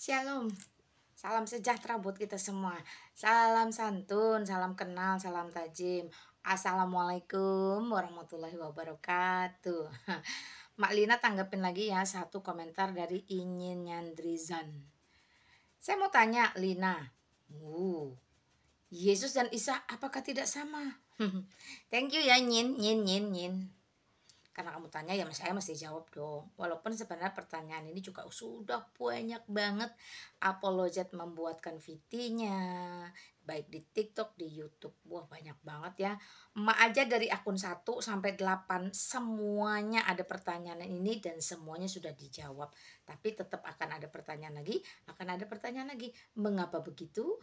Shalom, salam sejahtera buat kita semua. Salam santun, salam kenal, salam tajim. Assalamualaikum warahmatullahi wabarakatuh. Mak Lina tanggapin lagi ya satu komentar dari Inyin Nyandrizan. Saya mau tanya Lina, Yesus dan Isa apakah tidak sama? Thank you ya Nyin. Karena kamu tanya ya saya mesti jawab dong. Walaupun sebenarnya pertanyaan ini juga sudah banyak banget apologet membuatkan VT-nya, baik di TikTok, di YouTube. Wah, banyak banget ya. Emak aja dari akun 1 sampai 8 semuanya ada pertanyaan ini dan semuanya sudah dijawab. Tapi tetap akan ada pertanyaan lagi, Mengapa begitu?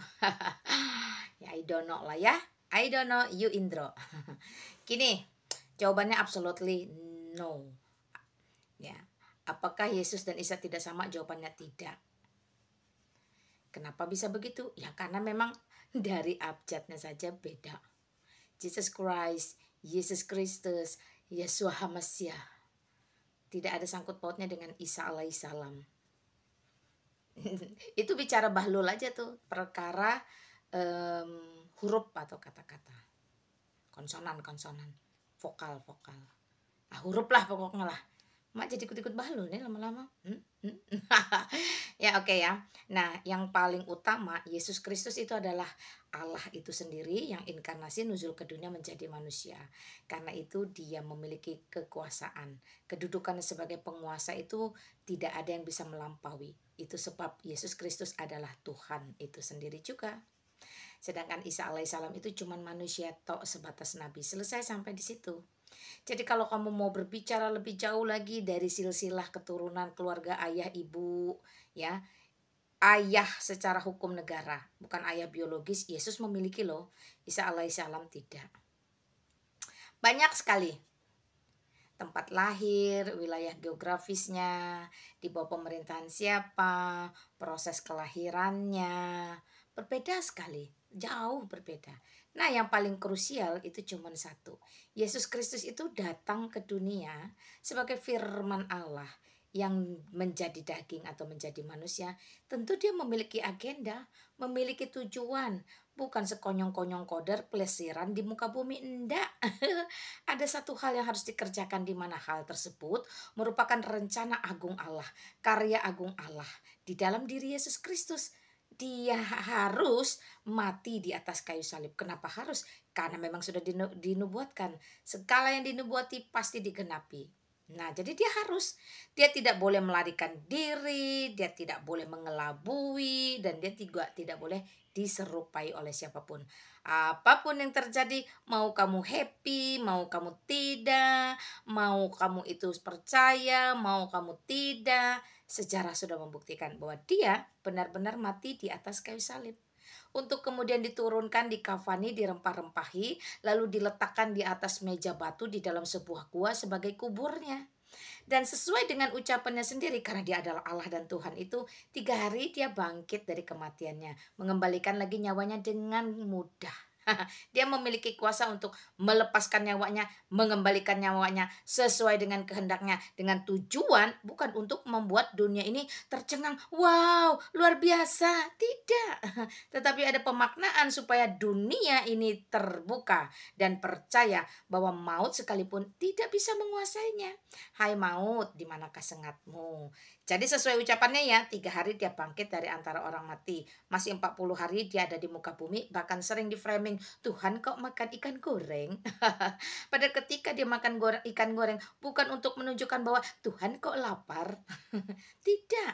Ya I don't know lah ya. I don't know you Indro. Gini, jawabannya absolutely no. Ya. Apakah Yesus dan Isa tidak sama? Jawabannya tidak. Kenapa bisa begitu? Ya karena memang dari abjadnya saja beda. Jesus Christ, Yesus Kristus, Yeshua HaMashiach. Tidak ada sangkut pautnya dengan Isa alaihissalam. Itu bicara bahlul aja tuh, perkara huruf atau kata-kata. Konsonan, vokal. Huruf lah pokoknya lah. Mak jadi ikut-ikut bahlul nih lama-lama. Ya oke ya. Nah yang paling utama Yesus Kristus itu adalah Allah itu sendiri yang inkarnasi nuzul ke dunia menjadi manusia. Karena itu dia memiliki kekuasaan. Kedudukannya sebagai penguasa itu tidak ada yang bisa melampaui. Itu sebab Yesus Kristus adalah Tuhan itu sendiri juga. Sedangkan Isa alaihissalam itu cuma manusia tok sebatas nabi. Selesai sampai di situ. Jadi kalau kamu mau berbicara lebih jauh lagi dari silsilah keturunan keluarga ayah ibu ya, ayah secara hukum negara, bukan ayah biologis, Yesus memiliki loh, Isa alaihissalam tidak. Banyak sekali tempat lahir, wilayah geografisnya, di bawah pemerintahan siapa, proses kelahirannya, berbeda sekali, jauh berbeda. Nah yang paling krusial itu cuma satu. Yesus Kristus itu datang ke dunia sebagai firman Allah yang menjadi daging atau menjadi manusia. Tentu dia memiliki agenda, memiliki tujuan. Bukan sekonyong-konyong koder pelesiran di muka bumi, enggak. Ada satu hal yang harus dikerjakan di mana hal tersebut merupakan rencana agung Allah, karya agung Allah di dalam diri Yesus Kristus. Dia harus mati di atas kayu salib. Kenapa harus? Karena memang sudah dinubuatkan. Segala yang dinubuati pasti digenapi. Nah, jadi dia tidak boleh melarikan diri, dia tidak boleh mengelabui, dan dia tidak boleh diserupai oleh siapapun. Apapun yang terjadi, mau kamu happy, mau kamu tidak, mau kamu itu percaya, mau kamu tidak, sejarah sudah membuktikan bahwa dia benar-benar mati di atas kayu salib. Untuk kemudian diturunkan, dikafani, dirempah-rempahi, lalu diletakkan di atas meja batu di dalam sebuah gua sebagai kuburnya. Dan sesuai dengan ucapannya sendiri, karena dia adalah Allah dan Tuhan itu, 3 hari dia bangkit dari kematiannya, mengembalikan lagi nyawanya dengan mudah. Dia memiliki kuasa untuk melepaskan nyawanya, mengembalikan nyawanya sesuai dengan kehendaknya, dengan tujuan bukan untuk membuat dunia ini tercengang, wow luar biasa, tidak. Tetapi ada pemaknaan supaya dunia ini terbuka dan percaya bahwa maut sekalipun tidak bisa menguasainya. Hai maut, di manakah sengatmu? Jadi sesuai ucapannya ya, 3 hari dia bangkit dari antara orang mati. Masih 40 hari dia ada di muka bumi, bahkan sering di framing, Tuhan kok makan ikan goreng? Padahal ketika dia makan ikan goreng, bukan untuk menunjukkan bahwa Tuhan kok lapar. Tidak.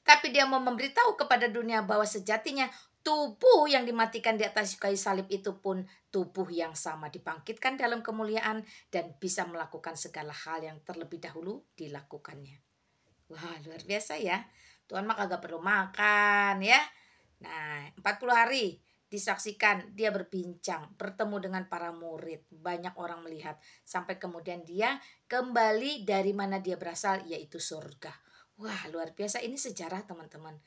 Tapi dia mau memberitahu kepada dunia bahwa sejatinya tubuh yang dimatikan di atas kayu salib itu pun tubuh yang sama dibangkitkan dalam kemuliaan dan bisa melakukan segala hal yang terlebih dahulu dilakukannya. Wah luar biasa ya. Tuhan mah kagak perlu makan ya. Nah 40 hari disaksikan dia berbincang, bertemu dengan para murid. Banyak orang melihat sampai kemudian dia kembali dari mana dia berasal, yaitu surga. Wah luar biasa, ini sejarah teman-teman.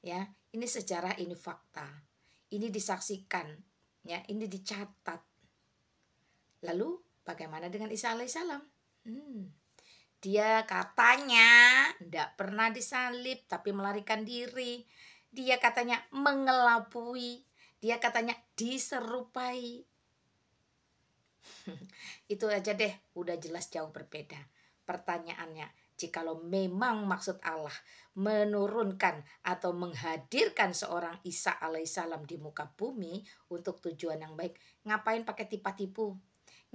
Ya, ini sejarah, ini fakta. Ini disaksikan, ya, ini dicatat. Lalu bagaimana dengan Isa alaihissalam? Dia katanya ndak pernah disalib tapi melarikan diri. Dia katanya mengelabui. Dia katanya diserupai. Itu aja deh udah jelas jauh berbeda. Pertanyaannya, jikalau memang maksud Allah menurunkan atau menghadirkan seorang Isa alaihissalam di muka bumi untuk tujuan yang baik, ngapain pakai tipu-tipu?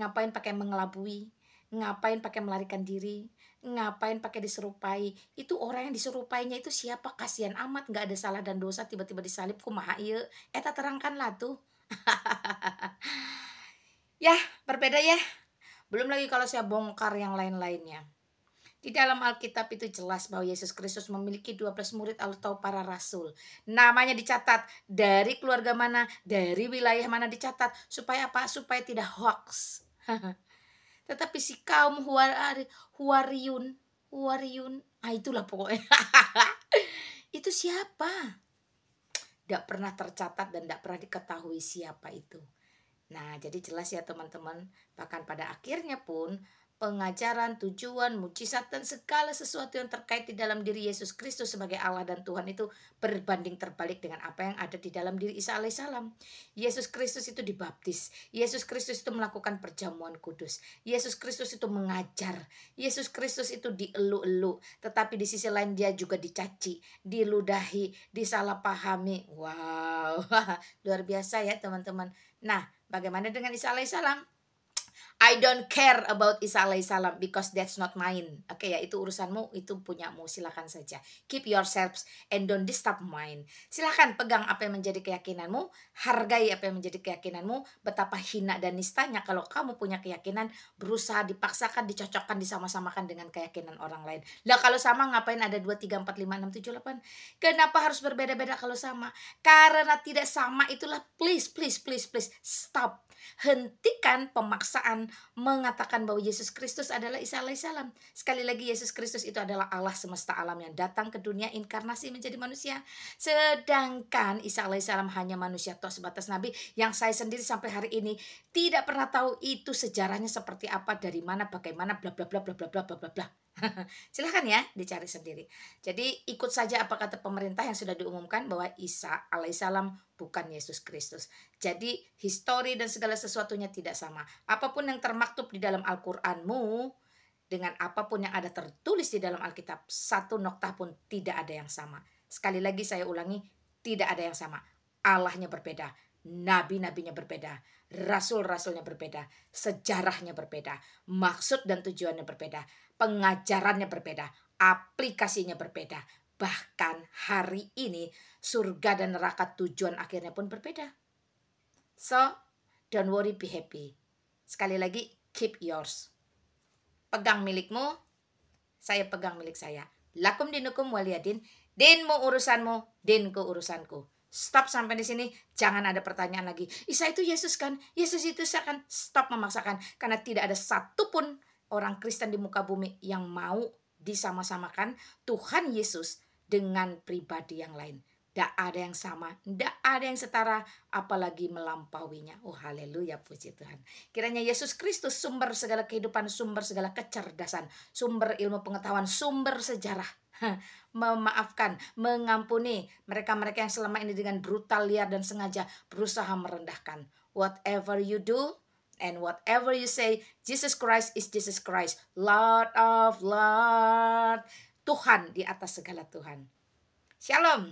Ngapain pakai mengelabui? Ngapain pakai melarikan diri? Ngapain pakai diserupai? Itu orang yang diserupainya itu siapa? Kasihan amat, nggak ada salah dan dosa, tiba-tiba disalib kumaha ieu? Eta terangkanlah tuh. Ya, berbeda ya. Belum lagi kalau saya bongkar yang lain-lainnya. Di dalam Alkitab itu jelas bahwa Yesus Kristus memiliki 12 murid atau para rasul. Namanya dicatat dari keluarga mana, dari wilayah mana dicatat. Supaya apa? Supaya tidak hoax. Tetapi si kaum Huariyun, Huariyun, itulah pokoknya. Itu siapa? Tidak pernah tercatat dan tidak pernah diketahui siapa itu. Nah, jadi jelas ya teman-teman, bahkan pada akhirnya pun pengajaran, tujuan, mujizat dan segala sesuatu yang terkait di dalam diri Yesus Kristus sebagai Allah dan Tuhan itu berbanding terbalik dengan apa yang ada di dalam diri Isa alaihissalam. Yesus Kristus itu dibaptis, Yesus Kristus itu melakukan perjamuan kudus, Yesus Kristus itu mengajar, Yesus Kristus itu dielu-elu, tetapi di sisi lain dia juga dicaci, diludahi, disalahpahami. Wow, luar biasa ya teman-teman. Nah, bagaimana dengan Isa alaihissalam? I don't care about Isa alaihissalam because that's not mine. Oke ya, itu urusanmu, itu punyamu, silakan saja. Keep yourselves and don't disturb mine. Silakan pegang apa yang menjadi keyakinanmu, hargai apa yang menjadi keyakinanmu. Betapa hina dan nistanya kalau kamu punya keyakinan berusaha dipaksakan, dicocokkan, disama-samakan dengan keyakinan orang lain. Lah kalau sama ngapain ada 2, 3, 4, 5, 6, 7, 8? Kenapa harus berbeda-beda kalau sama? Karena tidak sama itulah please, please, please, please stop. Hentikan pemaksaan mengatakan bahwa Yesus Kristus adalah Isa alaihissalam. Sekali lagi Yesus Kristus itu adalah Allah semesta alam yang datang ke dunia inkarnasi menjadi manusia. Sedangkan Isa alaihissalam hanya manusia toh sebatas nabi yang saya sendiri sampai hari ini tidak pernah tahu itu sejarahnya seperti apa, dari mana, bagaimana, bla bla bla bla bla bla bla bla bla. Silahkan ya dicari sendiri. Jadi ikut saja apa kata pemerintah yang sudah diumumkan bahwa Isa alaihissalam bukan Yesus Kristus. Jadi histori dan segala sesuatunya tidak sama. Apapun yang termaktub di dalam Al-Qur'anmu dengan apapun yang ada tertulis di dalam Alkitab, satu noktah pun tidak ada yang sama. Sekali lagi saya ulangi, tidak ada yang sama. Allahnya berbeda, nabi-nabinya berbeda, rasul-rasulnya berbeda, sejarahnya berbeda, maksud dan tujuannya berbeda, pengajarannya berbeda, aplikasinya berbeda. Bahkan hari ini surga dan neraka tujuan akhirnya pun berbeda. So, don't worry, be happy. Sekali lagi, keep yours. Pegang milikmu, saya pegang milik saya. Lakum dinukum waliyadin, dinmu urusanmu, dinku urusanku. Stop sampai di sini, jangan ada pertanyaan lagi. Isa itu Yesus kan? Yesus itu Isa kan? Stop memaksakan, karena tidak ada satupun orang Kristen di muka bumi yang mau disama-samakan Tuhan Yesus dengan pribadi yang lain. Tidak ada yang sama, tidak ada yang setara, apalagi melampauinya. Oh haleluya, puji Tuhan. Kiranya Yesus Kristus sumber segala kehidupan, sumber segala kecerdasan, sumber ilmu pengetahuan, sumber sejarah. Memaafkan, mengampuni mereka-mereka yang selama ini dengan brutal, liar dan sengaja berusaha merendahkan. Whatever you do and whatever you say, Jesus Christ is Jesus Christ, Lord of Lord. Tuhan di atas segala Tuhan. Shalom.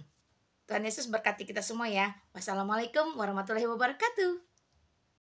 Tuhan Yesus berkati kita semua ya. Wassalamualaikum warahmatullahi wabarakatuh.